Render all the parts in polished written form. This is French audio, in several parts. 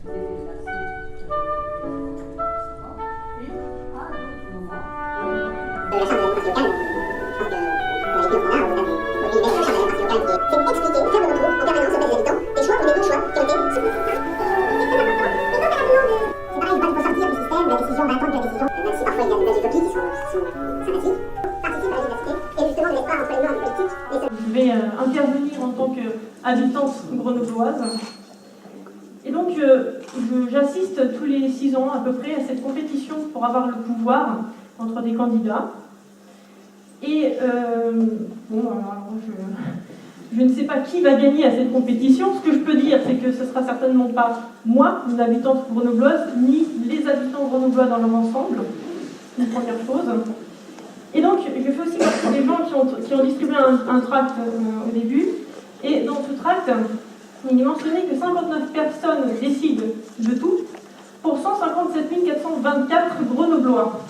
Je vais intervenir en tant qu'habitante grenobloise. Et donc, j'assiste tous les 6 ans à peu près à cette compétition pour avoir le pouvoir entre des candidats. Et je ne sais pas qui va gagner à cette compétition. Ce que je peux dire, c'est que ce ne sera certainement pas moi, une habitante grenobloise, ni les habitants grenoblois dans leur ensemble. C'est une première chose. Et donc, je fais aussi partie des gens qui ont distribué un tract au début. Et dans ce tract, il est mentionné que 59 personnes décident de tout pour 157 424 grenoblois.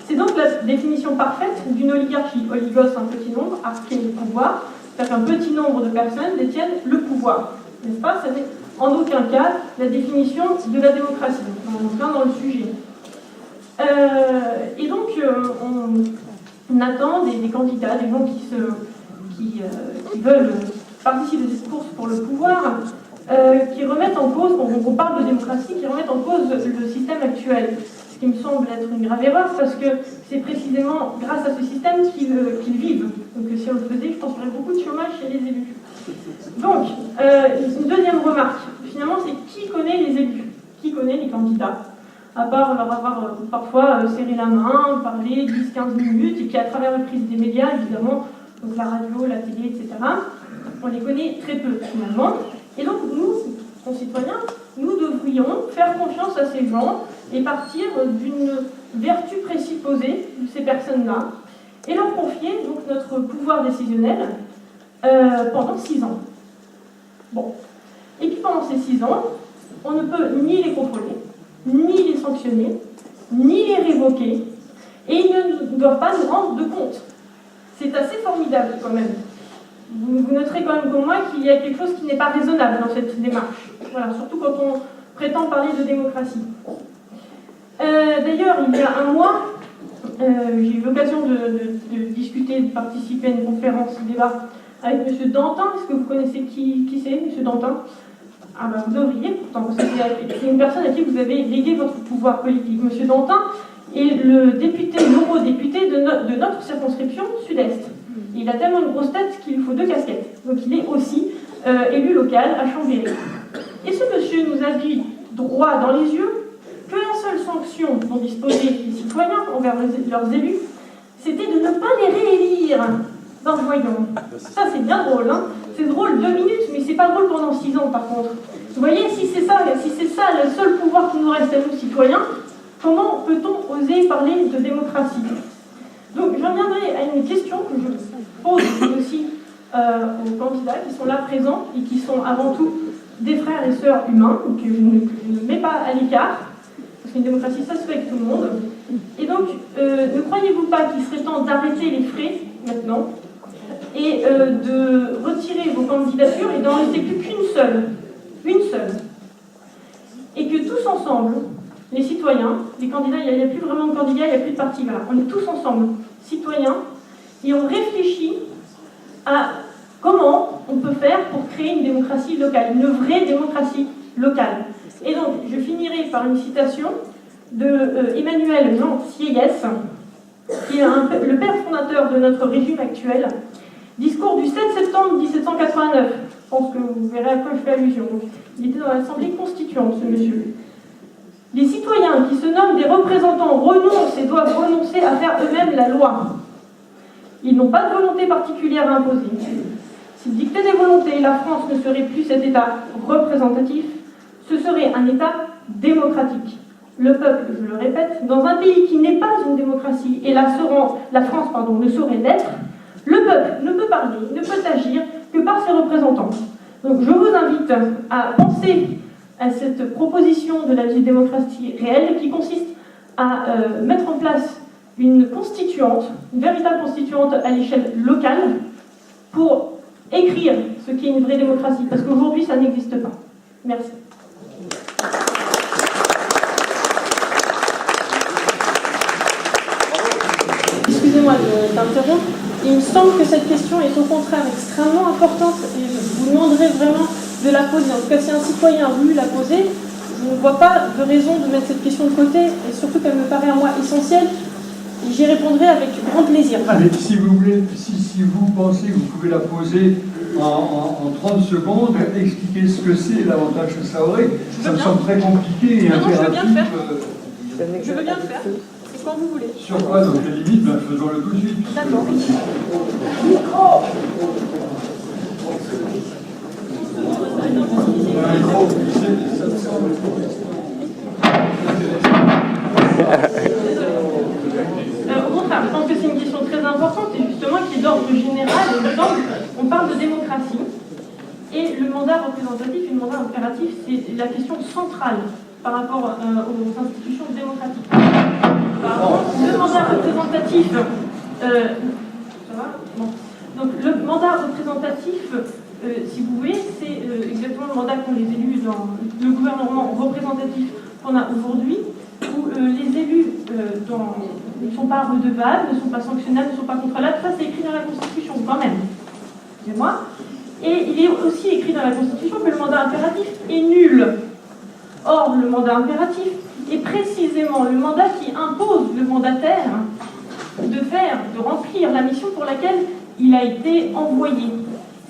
C'est donc la définition parfaite d'une oligarchie. Oligos, un petit nombre, arché, le pouvoir. C'est-à-dire qu'un petit nombre de personnes détiennent le pouvoir. N'est-ce pas? Ce n'est en aucun cas la définition de la démocratie. On est plein dans le sujet. Et donc, on attend des candidats, des gens qui veulent participer à des courses pour le pouvoir, qui remettent en cause, on parle de démocratie, qui remettent en cause le système actuel. Ce qui me semble être une grave erreur, parce que c'est précisément grâce à ce système qu'ils vivent. Donc si on le faisait, je pense qu'il y aurait beaucoup de chômage chez les élus. Donc, une deuxième remarque, finalement, c'est qui connaît les élus? Qui connaît les candidats? À part leur avoir parfois serré la main, parlé 10-15 minutes, et puis à travers le prisme des médias, évidemment, donc la radio, la télé, etc., on les connaît très peu, finalement. Et donc, nous, concitoyens, nous devrions faire confiance à ces gens et partir d'une vertu présupposée de ces personnes-là, et leur confier donc notre pouvoir décisionnel pendant 6 ans. Bon. Et puis pendant ces 6 ans, on ne peut ni les contrôler, ni les sanctionner, ni les révoquer, et ils ne doivent pas nous rendre de compte. C'est assez formidable quand même. Vous noterez quand même comme moi qu'il y a quelque chose qui n'est pas raisonnable dans cette démarche. Voilà, surtout quand on prétend parler de démocratie. D'ailleurs, il y a un mois, j'ai eu l'occasion de discuter, de participer à une conférence, débat avec M. Dantin. Est-ce que vous connaissez qui c'est, M. Dantin? Ah ben, vous devriez, pourtant, parce que c'est une personne à qui vous avez légué votre pouvoir politique. M. Dantin est l'eurodéputé de notre circonscription sud-est. Il a tellement une grosse tête qu'il lui faut 2 casquettes. Donc il est aussi élu local à Chambéry. Et ce monsieur nous a dit droit dans les yeux que la seule sanction dont disposaient les citoyens envers leurs élus, c'était de ne pas les réélire. Ben voyons. Ça c'est bien drôle, hein. C'est drôle 2 minutes, mais c'est pas drôle pendant 6 ans par contre. Vous voyez, si c'est ça le seul pouvoir qui nous reste à nous citoyens, comment peut-on oser parler de démocratie? Donc j'en viendrai à une question que je pose aussi aux candidats qui sont là présents et qui sont avant tout des frères et sœurs humains, que je ne mets pas à l'écart, parce qu'une démocratie ça se fait avec tout le monde. Et donc, ne croyez-vous pas qu'il serait temps d'arrêter les frais maintenant et de retirer vos candidatures et d'en rester plus qu'une seule? Une seule. Et que tous ensemble, les citoyens, les candidats, il n'y a plus vraiment de candidats, il n'y a plus de partis, voilà. On est tous ensemble, citoyens, et on réfléchit à comment on peut faire pour créer une démocratie locale, une vraie démocratie locale. Et donc, je finirai par une citation de Emmanuel Jean Sieyès, qui est le père fondateur de notre régime actuel. Discours du 7 septembre 1789. Je pense que vous verrez à quoi je fais allusion. Donc, il était dans l'Assemblée constituante, ce monsieur. Les citoyens qui se nomment des représentants renoncent et doivent renoncer à faire eux-mêmes la loi. Ils n'ont pas de volonté particulière à imposer. S'ils dictaient des volontés, la France ne serait plus cet État représentatif, ce serait un État démocratique. Le peuple, je le répète, dans un pays qui n'est pas une démocratie, et la France ne saurait l'être, le peuple ne peut parler, ne peut agir que par ses représentants. Donc je vous invite à penser à cette proposition de la démocratie réelle qui consiste à mettre en place une constituante, une véritable constituante à l'échelle locale pour écrire ce qu'est une vraie démocratie, parce qu'aujourd'hui ça n'existe pas. Merci. interrompre. Il me semble que cette question est au contraire extrêmement importante et je vous demanderai vraiment de la poser. En tout cas, si un citoyen a voulu la poser, je ne vois pas de raison de mettre cette question de côté et surtout qu'elle me paraît à moi essentielle. J'y répondrai avec grand plaisir. Allez, si vous voulez, si vous pensez que vous pouvez la poser en 30 secondes, expliquer ce que c'est, l'avantage que ça aurait, ça me semble très compliqué et impératif. Je veux bien le faire. C'est quand vous voulez. Sur quoi? Donc les limites, ben, faisons-le tout de suite. D'accord. Au contraire, je pense que c'est une question très importante et justement qui est d'ordre général. Il me semble, on parle de démocratie et le mandat représentatif et le mandat impératif, c'est la question centrale par rapport aux institutions démocratiques. Le mandat représentatif, ça va bon. Donc le mandat représentatif, si vous voulez, c'est exactement le mandat qu'ont les élus dans le gouvernement représentatif qu'on a aujourd'hui, où les élus ne sont pas redevables, ne sont pas sanctionnables, ne sont pas contrôlables. Ça, c'est écrit dans la Constitution quand même. Excusez-moi. Et il est aussi écrit dans la Constitution que le mandat impératif est nul. Or, le mandat impératif est précisément le mandat qui impose le mandataire de remplir la mission pour laquelle il a été envoyé.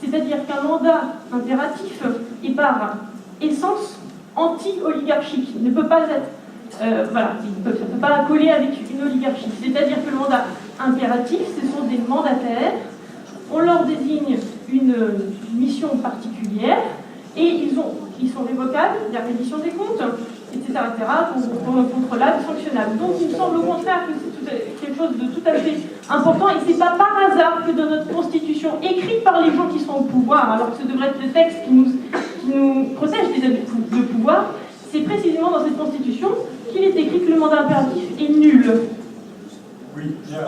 C'est-à-dire qu'un mandat impératif est par essence anti-oligarchique. Il ne peut pas être, il ne peut pas coller avec une oligarchie. C'est-à-dire que le mandat impératif, ce sont des mandataires, on leur désigne une mission particulière, et ils sont révocables, il y a reddition des comptes, etc., contrôlables, sanctionnables. Donc il me semble au contraire que c'est quelque chose de tout à fait important, et c'est pas par hasard que dans notre Constitution, écrite par les gens qui sont au pouvoir, alors que ce devrait être le texte qui nous protège des abus de pouvoir, c'est précisément dans cette Constitution qu'il est écrit que le mandat impératif est nul. Oui, bien.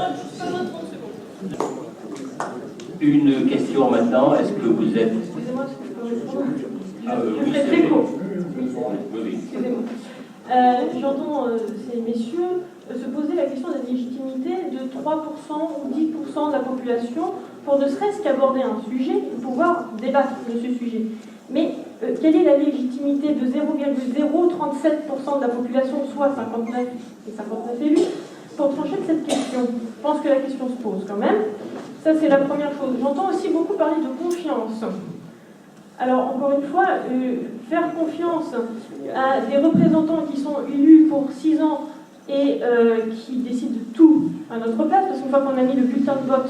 Une question maintenant, est-ce que vous êtes... Excusez-moi, est-ce que je peux répondre? oui, je fais très court. Oui. Excusez-moi. J'entends ces messieurs se poser la question de la légitimité de 3% ou 10% de la population pour ne serait-ce qu'aborder un sujet et pouvoir débattre de ce sujet. Mais quelle est la légitimité de 0,037% de la population, soit 59 et 59 élus, pour trancher de cette question? Je pense que la question se pose quand même. Ça, c'est la première chose. J'entends aussi beaucoup parler de confiance. Alors, encore une fois, faire confiance à des représentants qui sont élus pour 6 ans et qui décident de tout à notre place, parce qu'une fois qu'on a mis le bulletin de vote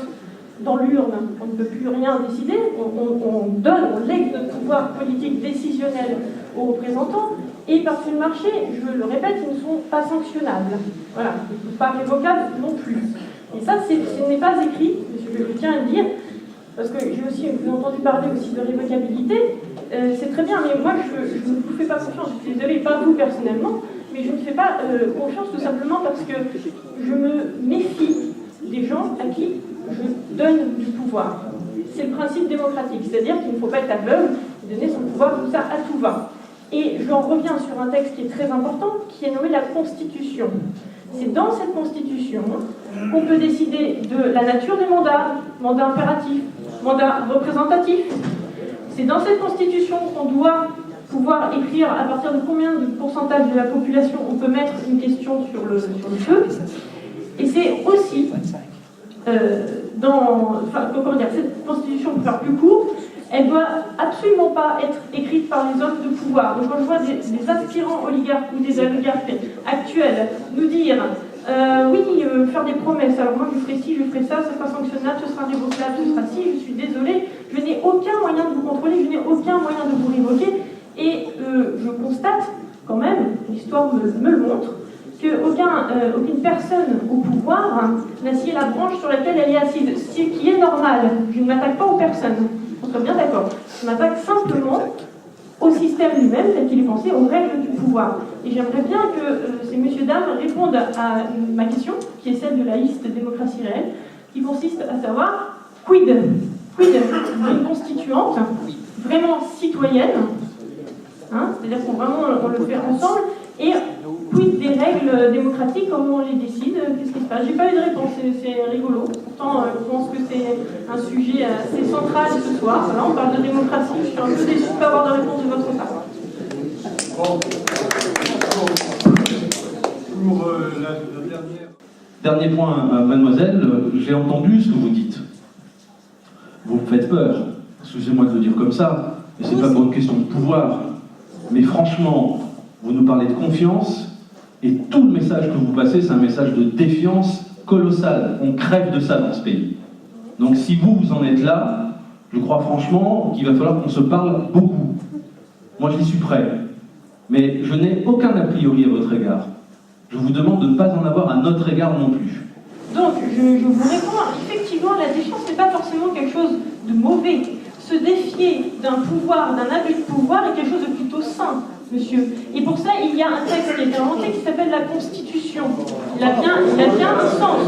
dans l'urne, on ne peut plus rien décider, on lègue notre pouvoir politique décisionnel aux représentants, et par le marché, je le répète, ils ne sont pas sanctionnables. Voilà, ils ne sont pas révocables non plus. Et ça, ce n'est pas écrit, je tiens à le dire, parce que j'ai aussi entendu parler aussi de révocabilité. C'est très bien, mais moi, je ne vous fais pas confiance. Je suis désolée, pas vous personnellement, mais je ne fais pas confiance tout simplement parce que je me méfie des gens à qui je donne du pouvoir. C'est le principe démocratique, c'est-à-dire qu'il ne faut pas être aveugle et donner son pouvoir comme ça à tout va. Et j'en reviens sur un texte qui est très important, qui est nommé la Constitution. C'est dans cette Constitution qu'on peut décider de la nature des mandats, mandat impératif, mandat représentatif. C'est dans cette Constitution qu'on doit pouvoir écrire à partir de combien de pourcentage de la population on peut mettre une question sur le feu. Et c'est aussi cette Constitution, pour faire plus court, elle ne doit absolument pas être écrite par les hommes de pouvoir. Donc quand je vois des aspirants oligarques ou des oligarques actuels nous dire faire des promesses, alors moi je ferai ci, je ferai ça, ce sera sanctionnable, ce sera révocable, ce sera ci, je suis désolée, je n'ai aucun moyen de vous contrôler, je n'ai aucun moyen de vous révoquer, et je constate quand même, l'histoire me le montre, qu'aucune personne au pouvoir n'a scié la branche sur laquelle elle est assise, ce qui est normal. Je ne m'attaque pas aux personnes, on soit bien d'accord. Je m'attaque simplement au système lui-même, tel qu'il est pensé, aux règles du pouvoir. Et j'aimerais bien que ces messieurs dames répondent à ma question, qui est celle de la liste démocratie réelle, qui consiste à savoir quid d'une constituante vraiment citoyenne, c'est-à-dire qu'on le fait ensemble, Et quid des règles démocratiques, comment on les décide, qu'est-ce qui se passe? J'ai pas eu de réponse, c'est rigolo. Pourtant, je pense que c'est un sujet assez central ce soir. Voilà, on parle de démocratie, je suis un peu déçue de ne pas avoir de réponse de votre part. Bon. Pour la dernière. Dernier point, mademoiselle, j'ai entendu ce que vous dites. Vous me faites peur, excusez-moi de le dire comme ça, mais c'est pas pour une question de pouvoir. Mais franchement, vous nous parlez de confiance, et tout le message que vous passez, c'est un message de défiance colossale. On crève de ça dans ce pays. Donc si vous en êtes là, je crois franchement qu'il va falloir qu'on se parle beaucoup. Moi, j'y suis prêt. Mais je n'ai aucun a priori à votre égard. Je vous demande de ne pas en avoir à notre égard non plus. Donc, je vous réponds, effectivement, la défiance n'est pas forcément quelque chose de mauvais. Se défier d'un pouvoir, d'un abus de pouvoir est quelque chose de plutôt sain, monsieur. Et pour ça, il y a un texte qui a été inventé qui s'appelle la Constitution. Il a bien un sens,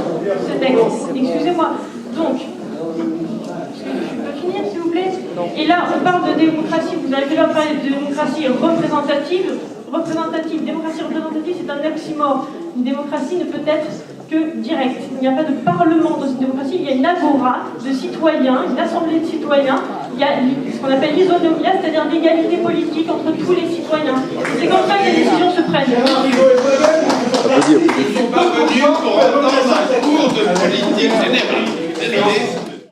ce texte. Excusez-moi. Donc, je peux finir, s'il vous plaît? Et là, on parle de démocratie, vous avez déjà parlé de démocratie représentative. Démocratie représentative, c'est un oxymore. Une démocratie ne peut être que directe. Il n'y a pas de parlement dans une démocratie, il y a une agora de citoyens, une assemblée de citoyens, il y a ce qu'on appelle l'isonomia, c'est-à-dire l'égalité politique entre tous les citoyens. Et c'est comme ça que les décisions se prennent. Ils ne sont pas venus pour entendre un cours de politique générale.